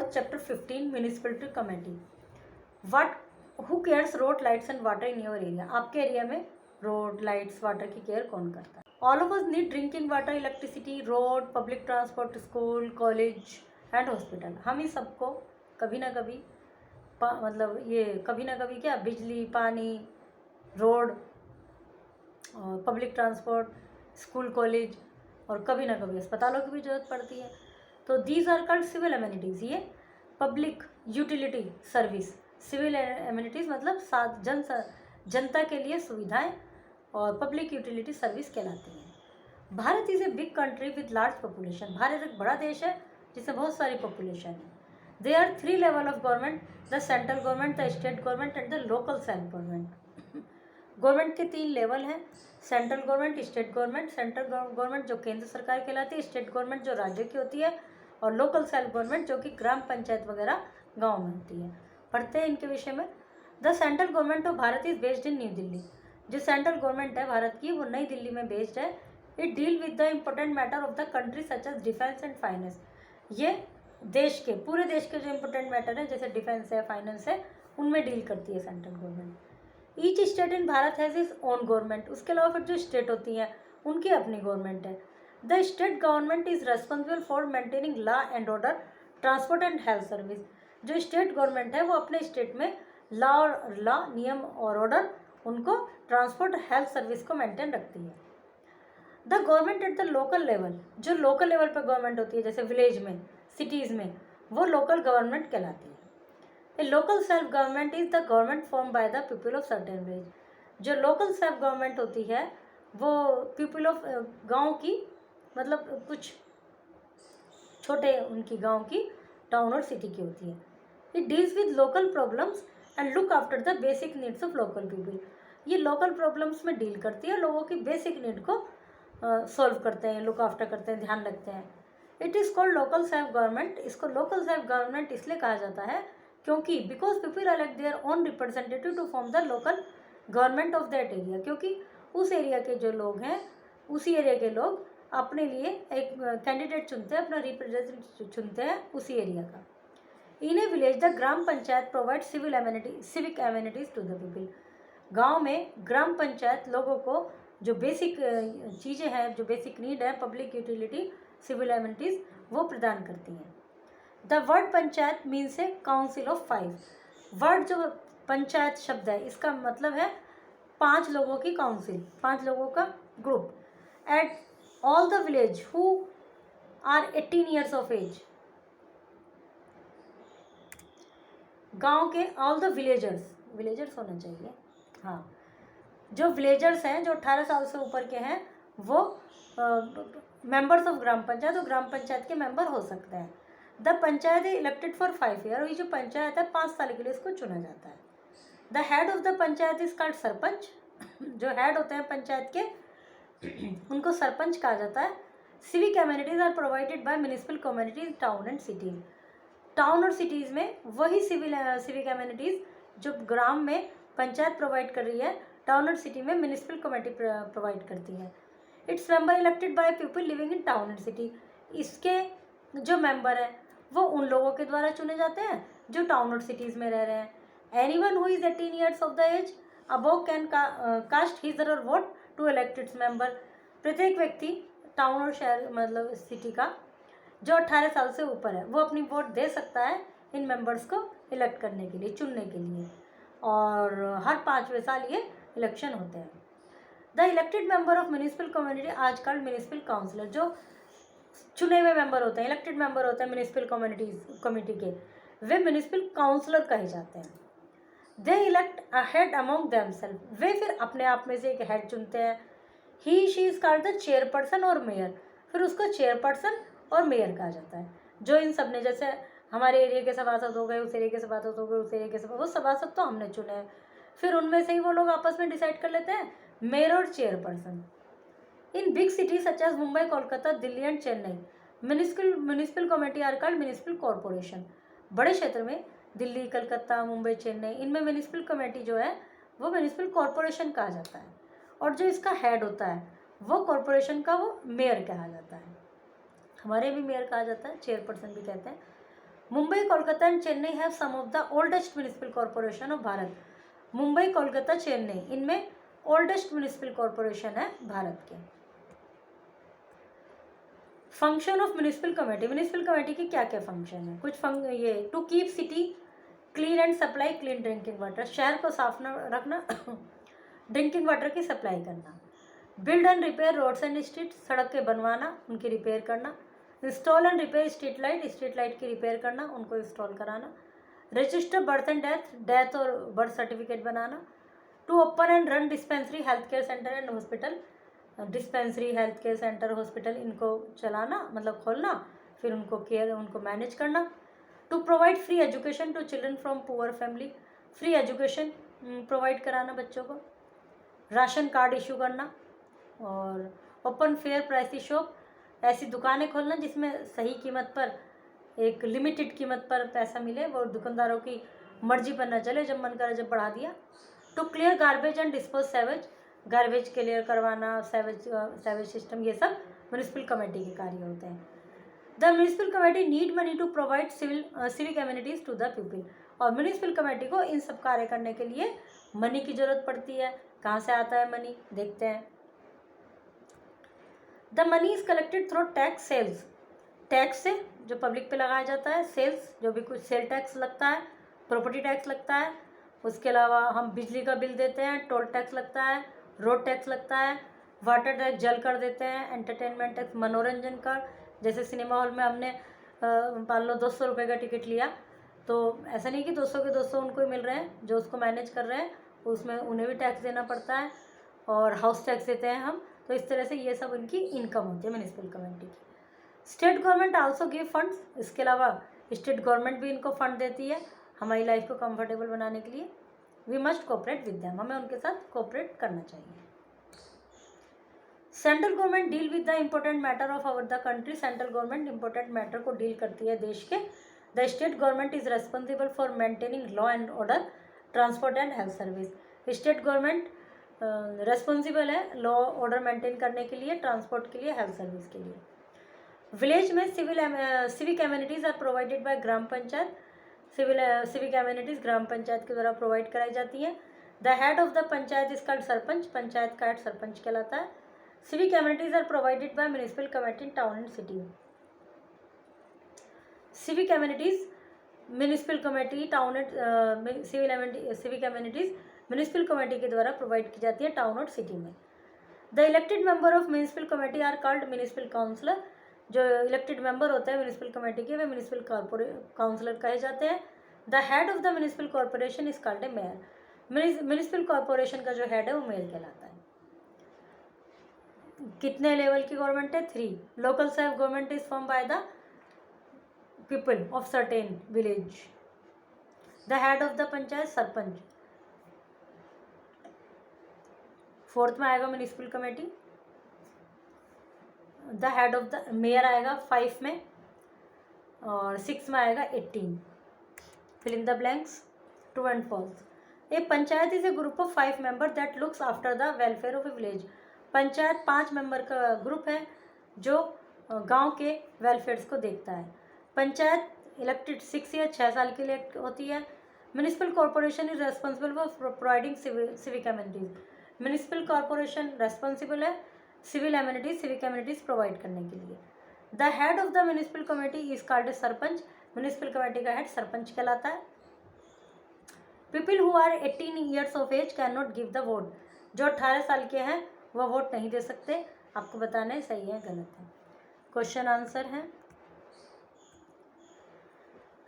4th chapter 15 municipality committee. What who cares road lights and water in your area. आपके area में road lights water की care कौन करता है? All of us need drinking water, electricity, road, public transport, school, college and hospital. हम ही सबको कभी ना कभी मतलब ये कभी ना कभी क्या, बिजली, पानी, road, public transport, school, college और कभी ना कभी अस्पतालों की भी ज़रूरत पड़ती है। तो these are called civil amenities. ये public utility service, civil amenities मतलब जनता के लिए सुविधाएं और पब्लिक यूटिलिटी सर्विस कहलाती हैं। Bharat is a big country with large population. Bharat एक बड़ा देश है जिसमें बहुत सारी पॉपुलेशन है। There are 3 level of government, the central government, the state government and the local self government. Government के 3 लेवल हैं, central government, state government. Central government जो केंद्र सरकार कहलाती है, स्टेट गवर्नमेंट जो राज्य की होती है, और लोकल सेल्फ गवर्नमेंट जो कि ग्राम पंचायत वगैरह गांव में होती है। पढ़ते हैं इनके विषय में। The central government of Bharat is based in new Delhi. जो सेंट्रल गवर्नमेंट है भारत की वो नई दिल्ली में बेस्ड है। It deal with the important matter of the country such as defence and finance. ये देश के पूरे देश के जो इम्पोर्टेंट मैटर है जैसे डिफेंस है, फाइनेंस है, उनमें डील करती है central government. Each state in Bharat has is own government. उसके अलावा फिर जो स्टेट होती हैं उनकी अपनी गवर्नमेंट है। The state government is responsible for maintaining law and order, transport and health service. जो स्टेट गवर्नमेंट है वो अपने स्टेट में लॉ नियम और ऑर्डर, उनको ट्रांसपोर्ट हेल्थ सर्विस को मेंटेन रखती है। The government at the local level, जो लोकल लेवल पर गवर्नमेंट होती है जैसे विलेज में, सिटीज़ में, वो लोकल गवर्नमेंट कहलाती है। ए local self government is the government form by the people of certain village. जो लोकल सेल्फ गवर्नमेंट होती है वो पीपल ऑफ गांव की, मतलब कुछ छोटे उनकी गांव की, टाउन और सिटी की होती है। It deals with local problems and look after the basic needs of local people. ये लोकल प्रॉब्लम्स में डील करती है, लोगों की बेसिक नीड को सॉल्व करते हैं, लुक आफ्टर करते हैं, ध्यान रखते हैं। It is called local self government. इसको लोकल सेल्फ गवर्नमेंट इसलिए कहा जाता है क्योंकि because people elect their own representative to form the local government of that area. क्योंकि उस एरिया के जो लोग हैं, उसी एरिया के लोग अपने लिए एक कैंडिडेट चुनते हैं, अपना रिप्रेजेंटेटिव चुनते हैं उसी एरिया का। In a village the gram panchayat provide civic amenities to the people. गांव में ग्राम पंचायत लोगों को जो बेसिक चीज़ें हैं, जो बेसिक नीड है, पब्लिक यूटिलिटी, सिविल एमिनिटीज, वो प्रदान करती हैं। The word panchayat means A council of 5। Word जो पंचायत शब्द है इसका मतलब है 5 लोगों की काउंसिल, 5 लोगों का ग्रुप। At all the village who are 18 years of age. गांव के ऑल द विलेजर्स होना चाहिए, हाँ, जो विलेजर्स हैं जो 18 साल से ऊपर के हैं वो मेंबर्स ऑफ ग्राम पंचायत और ग्राम पंचायत के मेंबर हो सकते हैं। The panchayat is elected for 5 year. और ये जो पंचायत है 5 साल के लिए इसको चुना जाता है। The head of the panchayat is called sarpanch. जो हेड होते हैं पंचायत के उनको सरपंच कहा जाता है। Civic amenities are provided by municipal communities, town and cities. Town और सिटीज़ में वही सिविक एमिनिटीज़ जो ग्राम में पंचायत प्रोवाइड कर रही है, टाउन और सिटी में म्यूनिसिपल कमेटी प्रोवाइड करती है। Its member elected by people living in town and city. इसके जो मेंबर हैं वो उन लोगों के द्वारा चुने जाते हैं जो टाउन और सिटीज़ में रह रहे हैं। Anyone who is 18 years of the age above can cast his और vote to elect its member. प्रत्येक व्यक्ति टाउन और शहर मतलब सिटी का जो 18 साल से ऊपर है वो अपनी वोट दे सकता है इन मेंबर्स को इलेक्ट करने के लिए, चुनने के लिए। और हर 5वें साल ये इलेक्शन होते हैं। The elected member of municipal community आज कॉल्ड म्यूनिसिपल काउंसिलर। जो चुने हुए मेंबर होते हैं, इलेक्टेड मेंबर होते हैं म्यूनिसिपल कमेटी के, वे म्यूनिसिपल काउंसलर कहे जाते हैं। They elect a head among themselves. वे फिर अपने आप में से एक हेड चुनते हैं। He she is called the chairperson और मेयर। फिर उसको चेयरपर्सन और मेयर कहा जाता है। जो इन सब ने, जैसे हमारे एरिया के सभासद हो गए, उस एरिया के सभासद हो गए, उस एरिया के वो सभासद तो हमने चुने हैं, फिर उनमें से ही वो लोग आपस में डिसाइड कर लेते हैं मेयर और chairperson. In big cities such as Mumbai, Kolkata, Delhi and Chennai municipal committee are called municipal corporation. बड़े क्षेत्र में दिल्ली, कलकत्ता, मुंबई, चेन्नई, इनमें म्यूनिसिपल कमेटी जो है वो म्यूनिसिपल कॉरपोरेशन कहा जाता है। और जो इसका हेड होता है वो कॉरपोरेशन का वो मेयर कहा जाता है। हमारे भी मेयर कहा जाता है, चेयरपर्सन भी कहते हैं। Mumbai, Kolkata and Chennai have some of the oldest municipal corporation of Bharat. Mumbai, Kolkata, Chennai, इनमें ओल्डेस्ट म्यूनिसिपल कॉर्पोरेशन है भारत के। Function of municipal committee, municipal committee के क्या क्या फंक्शन है? कुछ ये to keep city clean and supply clean drinking water, शहर को साफ रखना ड्रिंकिंग वाटर की सप्लाई करना। Build and repair roads and street, सड़क के बनवाना, उनकी रिपेयर करना। Install and repair street light की रिपेयर करना, उनको इंस्टॉल कराना। रजिस्टर बर्थ एंड डेथ और बर्थ सर्टिफिकेट बनाना। To open and run dispensary, health care centre and hospital, dispensary, health care centre, hospital, इनको चलाना, मतलब खोलना, फिर उनको मैनेज करना। To provide free education to children from poor family, free education provide कराना बच्चों को। राशन कार्ड इशू करना। और ओपन फेयर प्राइस शॉप, ऐसी दुकानें खोलना जिसमें सही कीमत पर, एक लिमिटेड कीमत पर पैसा मिले, वो दुकानदारों की मर्जी पर न चले, जब मन करे जब बढ़ा दिया। To clear garbage and dispose sewage, garbage clear करवाना, सेवेज सिस्टम, ये सब म्यूनिसिपल कमेटी के कार्य होते हैं। The municipal committee need money to provide civic amenities to the people, और म्यूनिसिपल कमेटी को इन सब कार्य करने के लिए मनी की जरूरत पड़ती है। कहाँ से आता है मनी, देखते हैं। The money is collected through tax sales, tax से जो पब्लिक पे लगाया जाता है, सेल्स जो भी कुछ सेल टैक्स लगता है, प्रॉपर्टी टैक्स लगता है, उसके अलावा हम बिजली का बिल देते हैं, टोल टैक्स लगता है, रोड टैक्स लगता है, वाटर टैक्स जल कर देते हैं, एंटरटेनमेंट टैक्स, मनोरंजन कर, जैसे सिनेमा हॉल में हमने मान लो 200 रुपये का टिकट लिया, तो ऐसा नहीं कि 200 के 200 उनको ही मिल रहे हैं, जो उसको मैनेज कर रहे हैं उसमें उन्हें भी टैक्स देना पड़ता है, और हाउस टैक्स देते हैं हम। तो इस तरह से ये सब उनकी इनकम होती है म्यूनिसिपल कमेटी की। State government also give funds, इसके अलावा स्टेट गवर्नमेंट भी इनको फंड देती है हमारी लाइफ को कंफर्टेबल बनाने के लिए। We must cooperate with them, हमें उनके साथ कोऑपरेट करना चाहिए। Central government deal with the important matter of our the country, central government important matter को डील करती है देश के। The state government is responsible for maintaining law and order, transport and health service. State government responsible है law order maintain करने के लिए, transport के लिए, हेल्थ सर्विस के लिए। विलेज में civic amenities are provided by gram panchayat, civic amenities gram panchayat के द्वारा प्रोवाइड कराई जाती हैं। The head of the panchayat is called sarpanch, panchayat का हेड सरपंच कहलाता है। Civic amenities are provided by municipal committee in town and city. Civic amenities municipal committee town and civic amenities municipal committee के द्वारा प्रोवाइड की जाती है टाउन और सिटी में। The elected member of municipal committee are called municipal councillor, जो elected member होते हैं म्यूनिसिपल कमेटी के वे म्यूनिसिपल काउंसलर कहे जाते हैं। The head of the municipal corporation is called A mayor, municipal corporation का जो हेड है वो मेयर कहलाता है। कितने लेवल की गवर्नमेंट है? 3। Local self government is form by the people of certain village. The head of the panchayat sarpanch. 4th में आएगा municipal committee. The head of the mayor आएगा 5 में, और 6 में आएगा 18। Fill in the blanks, true and false. A panchayat is a group of 5 member that looks after the welfare of a village. Panchayat 5 member का group है जो गांव के वेलफेयर्स को देखता है। पंचायत इलेक्टेड 6 या 6 साल के लिए होती है। Municipal corporation is responsible for providing civic amenities. Municipal corporation responsible है सिविक एमिनिटीज प्रोवाइड करने के लिए। The head of the municipal committee is called a sarpanch. Municipal committee का हेड सरपंच कहलाता है। People who are 18 years of age can not give the vote. जो 18 साल के हैं वह वोट नहीं दे सकते। आपको बताना है सही है गलत है। क्वेश्चन आंसर है।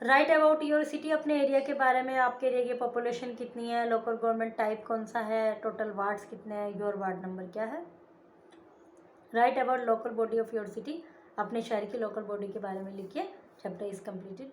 राइट अबाउट योर सिटी, अपने एरिया के बारे में। आपके एरिया की पॉपुलेशन कितनी है, लोकल गवर्नमेंट टाइप कौन सा है, टोटल वार्ड्स कितने हैं, योर वार्ड नंबर क्या है। Right about local body of your city, अपने शहर की लोकल बॉडी के बारे में लिखिए। Chapter is completed.